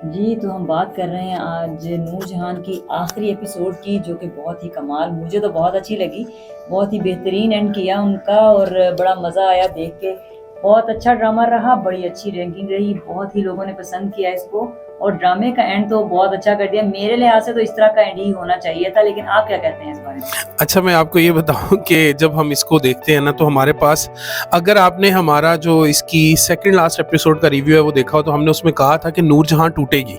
जी, तो हम बात कर रहे हैं आज नूरजहान की आखिरी एपिसोड की, जो कि बहुत ही कमाल, मुझे तो बहुत अच्छी लगी। बहुत ही बेहतरीन एंड किया उनका और बड़ा मज़ा आया देख के। बहुत अच्छा ड्रामा रहा, बड़ी अच्छी रैंकिंग रही, बहुत ही लोगों ने पसंद किया इसको और ड्रामे का एंड तो बहुत अच्छा कर दिया। मेरे लिहाज से तो इस तरह का एंड ही होना चाहिए था, लेकिन आप क्या कहते हैं इस बारे में? अच्छा, मैं आपको ये बताऊँ कि जब हम इसको देखते हैं ना, तो हमारे पास, अगर आपने हमारा जो इसकी सेकंड लास्ट एपिसोड का रिव्यू है वो देखा हो, तो हमने उसमें कहा था कि नूरजहां टूटेगी।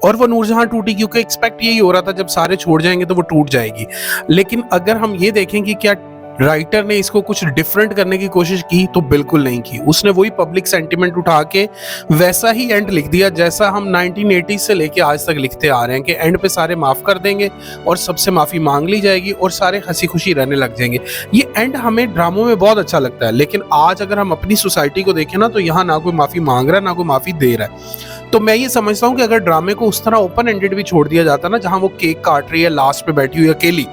और वो नूरजहां टूटी क्योंकि एक्सपेक्ट यही हो रहा था, जब सारे छोड़ जाएंगे तो वो टूट जाएगी। लेकिन अगर हम ये देखें कि क्या राइटर ने इसको कुछ डिफरेंट करने की कोशिश की, तो बिल्कुल नहीं की। उसने वही पब्लिक सेंटिमेंट उठा के वैसा ही एंड लिख दिया जैसा हम 1980 से लेके आज तक लिखते आ रहे हैं, कि एंड पे सारे माफ कर देंगे और सबसे माफी मांग ली जाएगी और सारे हंसी खुशी रहने लग जाएंगे। ये एंड हमें ड्रामों में बहुत अच्छा लगता है, लेकिन आज अगर हम अपनी सोसाइटी को देखें ना, तो यहाँ ना कोई माफी मांग रहा है, ना कोई माफी दे रहा है। तो मैं ये समझता हूँ कि अगर ड्रामे को उस तरह ओपन एंडेड भी छोड़ दिया जाता ना, जहां वो केक काट रही है लास्ट पे बैठी हुई अकेली,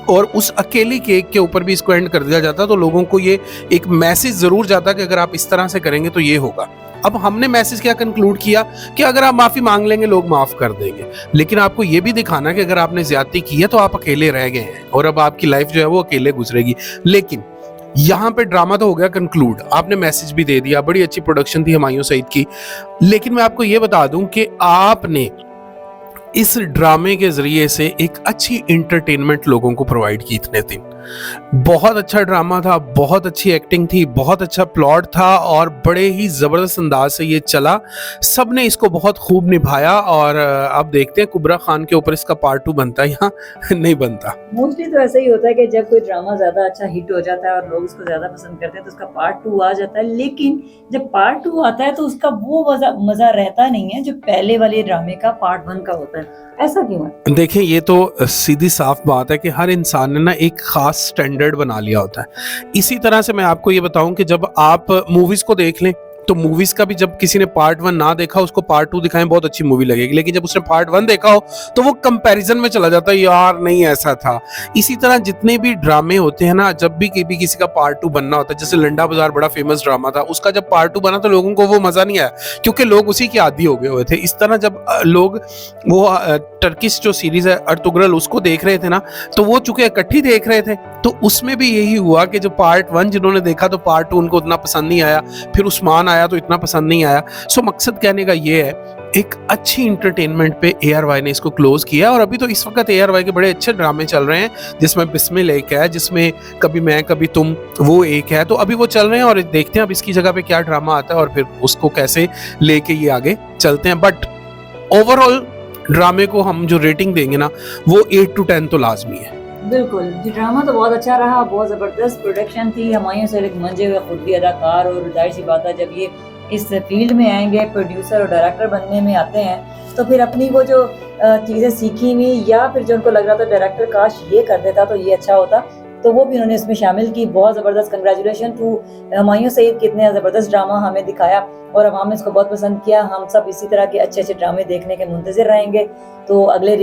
और उस अकेली केक के ऊपर भी इसको एंड कर दिया जाता, तो लोगों को ये एक मैसेज जरूर जाता कि अगर आप इस तरह से करेंगे तो ये होगा। अब हमने मैसेज क्या कंक्लूड किया कि अगर आप माफी मांग लेंगे, लोग माफ कर देंगे। लेकिन आपको ये भी दिखाना कि अगर आपने ज्यादती की है तो आप अकेले रह गए हैं और अब आपकी लाइफ जो है वो अकेले गुजरेगी। लेकिन यहाँ पे ड्रामा तो हो गया कंक्लूड, आपने मैसेज भी दे दिया, बड़ी अच्छी प्रोडक्शन थी हुमायूं सईद की। लेकिन मैं आपको ये बता दूं कि आपने इस ड्रामे के जरिए से एक अच्छी इंटरटेनमेंट लोगों को प्रोवाइड की इतने दिन। बहुत अच्छा ड्रामा था, बहुत अच्छी एक्टिंग थी, बहुत अच्छा प्लॉट था और बड़े ही जबरदस्त अंदाज से ये चला। सबने इसको बहुत खूब निभाया और अब देखते हैं कुबरा खान के ऊपर इसका पार्ट 2 बनता है या नहीं बनता। मोस्टली तो ऐसा ही होता है कि जब कोई ड्रामा ज़्यादा अच्छा हिट हो जाता है और लोग उसको ज़्यादा पसंद करते हैं तो उसका पार्ट 2 आ जाता है। लेकिन जब पार्ट 2 आता है तो उसका वो मज़ा रहता नहीं है जो पहले वाले ड्रामे का पार्ट 1 का होता है। ऐसा क्यों है? देखिए, ये तो सीधी साफ बात है कि हर इंसान ने ना एक खास स्टैंडर्ड बना लिया होता है। इसी तरह से मैं आपको ये बताऊं कि जब आप मूवीज को देख लें, तो मूवीज का भी जब किसी ने पार्ट 1 ना देखा, उसको पार्ट 2 दिखाएं, बहुत अच्छी मूवी लगेगी। लेकिन जब उसने पार्ट 1 देखा हो, तो वो कंपैरिजन में चला जाता है, यार नहीं ऐसा था। इसी तरह जितने भी ड्रामे होते हैं ना, जब भी किसी का पार्ट 2 बनना होता है, जैसे लंडा बाजार बड़ा फेमस ड्रामा था, उसका जब पार्ट 2 बना तो लोगों को वो मजा नहीं आया, क्योंकि लोग उसी के आदी हो गए हुए थे। इस तरह जब लोग वो टर्किश जो सीरीज है अर्तुगरल, उसको देख रहे थे ना, तो वो चूंकि इकट्ठी देख रहे थे, तो उसमें भी यही हुआ कि जो पार्ट 1 जिन्होंने देखा तो पार्ट 2 उनको उतना पसंद नहीं आया, फिर उस्मान आया तो इतना पसंद नहीं आया। सो मकसद कहने का ये है, एक अच्छी इंटरटेनमेंट पे ARY ने इसको क्लोज किया। और अभी तो इस वक्त ARY के बड़े अच्छे ड्रामे चल रहे हैं, जिसमें बिस्मिल एक है, जिसमें कभी मैं कभी तुम वो एक है, तो अभी वो चल रहे हैं और देखते हैं अब इसकी जगह पे क्या ड्रामा आता है और फिर उसको कैसे लेके ये आगे चलते हैं। बट ओवरऑल ड्रामे को हम जो रेटिंग देंगे ना, वो 8 to 10 तो लाजमी है। बिल्कुल, जी ड्रामा तो बहुत अच्छा रहा, बहुत ज़बरदस्त प्रोडक्शन थी, हुमायूं से एक मंजे हुए खुद भी अदाकार और ज़ाहिर-सी बात है जब ये इस फील्ड में आएँगे, प्रोड्यूसर और डायरेक्टर बनने में आते हैं, तो फिर अपनी वो जो चीज़ें सीखी हुई या फिर जो उनको लग रहा था डायरेक्टर काश ये कर देता तो ये अच्छा होता, तो वो भी उन्होंने इसमें शामिल की। बहुत ज़बरदस्त कांग्रेचुलेशन टू हुमायूं सईद कि इतने ज़बरदस्त ड्रामा हमें दिखाया और अवाम ने इसको बहुत पसंद किया। हम सब इसी तरह के अच्छे-अच्छे ड्रामे देखने के मुंतज़िर रहेंगे। तो अगले